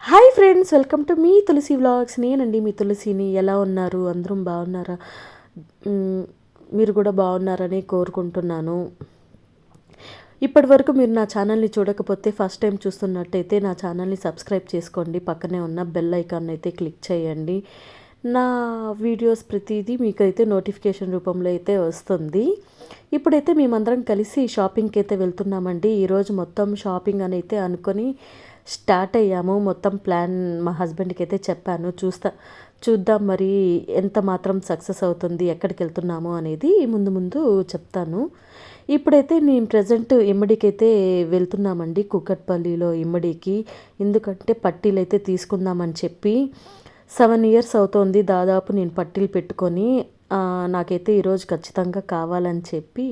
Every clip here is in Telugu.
హాయ్ ఫ్రెండ్స్, వెల్కమ్ టు మీ తులసి వ్లాగ్స్. నేనండి మీ తులసిని. ఎలా ఉన్నారు? అందరం బాగున్నారా? మీరు కూడా బాగున్నారని కోరుకుంటున్నాను. ఇప్పటి వరకు మీరు నా ఛానల్ని చూడకపోతే ఫస్ట్ టైం చూస్తున్నట్టయితే నా ఛానల్ని సబ్స్క్రైబ్ చేసుకోండి. పక్కనే ఉన్న బెల్ ఐకాన్ అయితే క్లిక్ చేయండి. నా వీడియోస్ ప్రతిదీ మీకైతే నోటిఫికేషన్ రూపంలో అయితే వస్తుంది. ఇప్పుడైతే మేమందరం కలిసి షాపింగ్కి అయితే వెళ్తున్నామండి. ఈరోజు మొత్తం షాపింగ్ అని అయితే అనుకొని స్టార్ట్ అయ్యాము. మొత్తం ప్లాన్ మా హస్బెండ్కి అయితే చెప్పాను. చూద్దాం మరి ఎంత మాత్రం సక్సెస్ అవుతుంది, ఎక్కడికి వెళ్తున్నాము అనేది ముందు ముందు చెప్తాను. ఇప్పుడైతే నేను ప్రజెంట్ ఇమ్మడికి అయితే వెళ్తున్నామండి, కుక్కట్పల్లిలో ఇమ్మడికి. ఎందుకంటే పట్టీలు అయితే తీసుకుందామని చెప్పి 7 ఇయర్స్ అవుతోంది దాదాపు నేను పట్టీలు పెట్టుకొని. నాకైతే ఈరోజు ఖచ్చితంగా కావాలని చెప్పి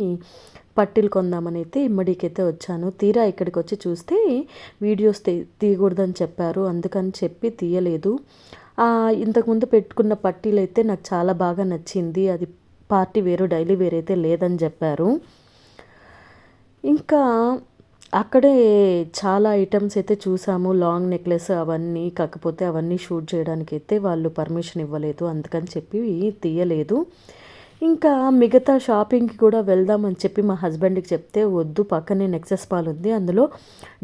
పట్టీలు కొందామని అయితే ఇమ్మడికైతే వచ్చాను. తీరా ఇక్కడికి వచ్చి చూస్తే వీడియోస్ తీయకూడదని చెప్పారు, అందుకని చెప్పి తీయలేదు. ఇంతకుముందు పెట్టుకున్న పట్టీలు అయితే నాకు చాలా బాగా నచ్చింది. అది పార్టీ వేరు, డైలీ వేర్ అయితే లేదని చెప్పారు. ఇంకా అక్కడే చాలా ఐటమ్స్ అయితే చూసాము, లాంగ్ నెక్లెస్ అవన్నీ. కాకపోతే అవన్నీ షూట్ చేయడానికి అయితే వాళ్ళు పర్మిషన్ ఇవ్వలేదు, అందుకని చెప్పి తీయలేదు. ఇంకా మిగతా షాపింగ్కి కూడా వెళ్దామని చెప్పి మా హస్బెండ్కి చెప్తే వద్దు, పక్కనే నెక్సెస్ మాల్ ఉంది, అందులో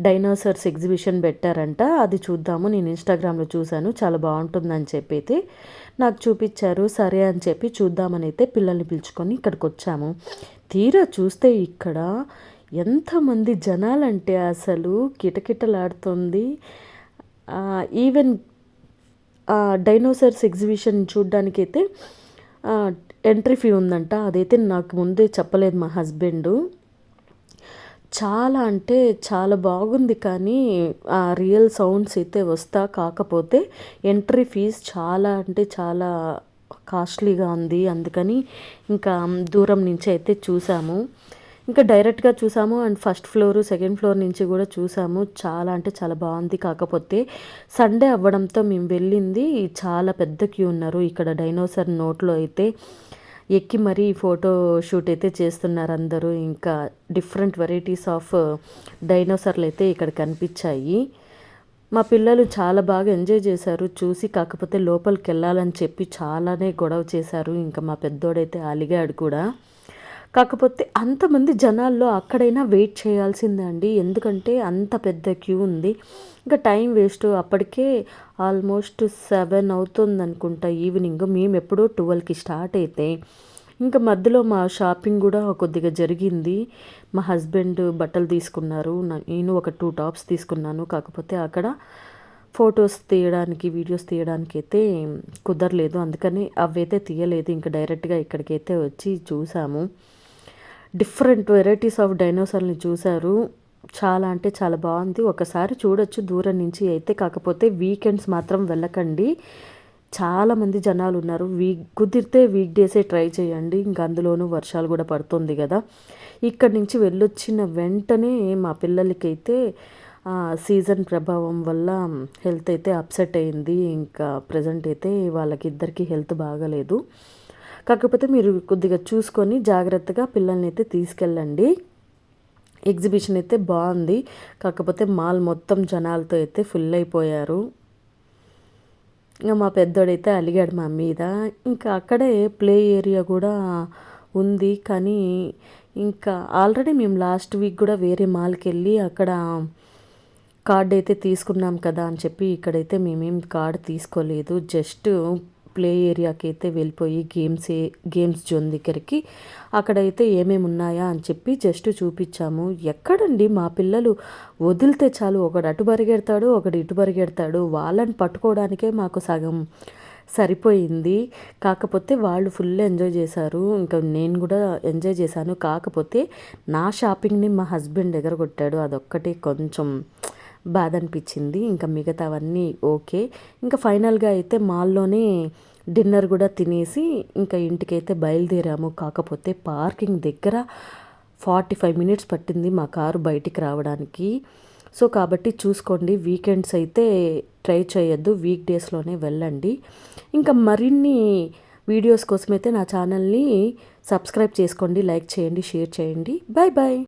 డైనోసార్స్ ఎగ్జిబిషన్ పెట్టారంట, అది చూద్దాము. నేను ఇన్స్టాగ్రామ్లో చూశాను, చాలా బాగుంటుందని చెప్పి అయితే నాకు చూపించారు. సరే అని చెప్పి చూద్దామని అయితే పిల్లల్ని పిలుచుకొని ఇక్కడికి వచ్చాము. తీరా చూస్తే ఇక్కడ ఎంతమంది జనాలంటే అసలు కిటకిటలాడుతుంది. ఈవెన్ డైనోసార్స్ ఎగ్జిబిషన్ చూడ్డానికైతే ఎంట్రీ ఫీ ఉందంట. అదైతే నాకు ముందే చెప్పలేదు మా హస్బెండు. చాలా అంటే చాలా బాగుంది, కానీ ఆ రియల్ సౌండ్స్ అయితే కాకపోతే ఎంట్రీ ఫీజ్ చాలా అంటే చాలా కాస్ట్లీగా ఉంది. అందుకని ఇంకా దూరం నుంచి అయితే చూసాము. ఇంకా డైరెక్ట్గా చూసాము and first floor second floor నుంచి కూడా చూసాము. చాలా అంటే చాలా బాగుంది. కాకపోతే సండే అవ్వడంతో మేము వెళ్ళింది, చాలా పెద్ద క్యూ ఉన్నారు. ఇక్కడ డైనోసార్ నోట్లో అయితే ఎక్కి మరీ ఫోటో షూట్ అయితే చేస్తున్నారు అందరూ. ఇంకా డిఫరెంట్ వెరైటీస్ ఆఫ్ డైనోసార్లు అయితే ఇక్కడ కనిపించాయి. మా పిల్లలు చాలా బాగా ఎంజాయ్ చేశారు చూసి. కాకపోతే లోపలికి వెళ్ళాలని చెప్పి చాలానే గొడవ చేశారు. ఇంకా మా పెద్దోడైతే అలిగాడు కూడా. కాకపోతే అంతమంది జనాల్లో అక్కడైనా వెయిట్ చేయాల్సిందే అండి, ఎందుకంటే అంత పెద్ద క్యూ ఉంది. ఇంకా టైం వేస్ట్. అప్పటికే ఆల్మోస్ట్ 7 అవుతుంది అనుకుంటా ఈవినింగ్. మేము ఎప్పుడో 12కి స్టార్ట్ అయితే ఇంకా మధ్యలో మా షాపింగ్ కూడా కొద్దిగా జరిగింది. మా హస్బెండ్ బట్టలు తీసుకున్నారు, నేను ఒక 2 టాప్స్ తీసుకున్నాను. కాకపోతే అక్కడ ఫొటోస్ తీయడానికి వీడియోస్ తీయడానికి అయితే కుదరలేదు, అందుకని అవైతే తీయలేదు. ఇంకా డైరెక్ట్గా ఇక్కడికైతే వచ్చి చూసాము. డిఫరెంట్ వెరైటీస్ ఆఫ్ డైనోసార్ని చూశారు. చాలా అంటే చాలా బాగుంది. ఒకసారి చూడొచ్చు దూరం నుంచి అయితే. కాకపోతే వీకెండ్స్ మాత్రం వెళ్ళకండి, చాలామంది జనాలు ఉన్నారు. కుదిరితే వీక్ డేసే ట్రై చేయండి. ఇంకా అందులోనూ వర్షాలు కూడా పడుతుంది కదా. ఇక్కడి నుంచి వెళ్ళొచ్చిన వెంటనే మా పిల్లలకైతే సీజన్ ప్రభావం వల్ల హెల్త్ అయితే అప్సెట్ అయింది. ఇంకా ప్రజెంట్ అయితే వాళ్ళకిద్దరికీ హెల్త్ బాగాలేదు. కాకపోతే మీరు కొద్దిగా చూసుకొని జాగ్రత్తగా పిల్లల్ని అయితే తీసుకెళ్ళండి. ఎగ్జిబిషన్ అయితే బాగుంది. కాకపోతే మాల్ మొత్తం జనాలతో అయితే ఫుల్ అయిపోయారు. ఇంకా మా పెద్దోడైతే అలిగాడు మా మీద. ఇంకా అక్కడే ప్లే ఏరియా కూడా ఉంది, కానీ ఇంకా ఆల్రెడీ మేము లాస్ట్ వీక్ కూడా వేరే మాల్కి వెళ్ళి అక్కడ కార్డ్ అయితే తీసుకున్నాం కదా అని చెప్పి ఇక్కడైతే మేమేం కార్డ్ తీసుకోలేదు. జస్ట్ ప్లే ఏరియాకి అయితే వెళ్ళిపోయి గేమ్స్ జోన్ దగ్గరికి అక్కడైతే ఏమేమి ఉన్నాయా అని చెప్పి జస్ట్ చూపించాము. ఎక్కడండి మా పిల్లలు వదిలితే చాలు, ఒకడు అటు పరిగెడతాడు, ఒకడు ఇటు పరిగెడతాడు. వాళ్ళని పట్టుకోవడానికే మాకు సగం సరిపోయింది. కాకపోతే వాళ్ళు ఫుల్ ఎంజాయ్ చేశారు, ఇంకా నేను కూడా ఎంజాయ్ చేశాను. కాకపోతే నా షాపింగ్ని మా హస్బెండ్ ఎగరగొట్టాడు, అదొక్కటే కొంచెం బాధ అనిపించింది. ఇంకా మిగతావన్నీ ఓకే. ఇంకా ఫైనల్గా అయితే మాల్లోనే డిన్నర్ కూడా తినేసి ఇంకా ఇంటికైతే బయలుదేరాము. కాకపోతే పార్కింగ్ దగ్గర 45 మినిట్స్ పట్టింది మా కారు బయటికి రావడానికి. సో కాబట్టి చూసుకోండి, వీకెండ్స్ అయితే ట్రై చేయొద్దు, వీక్ డేస్లోనే వెళ్ళండి. ఇంకా మరిన్ని వీడియోస్ కోసమైతే నా ఛానల్ని సబ్స్క్రైబ్ చేసుకోండి, లైక్ చేయండి, షేర్ చేయండి. Bye bye.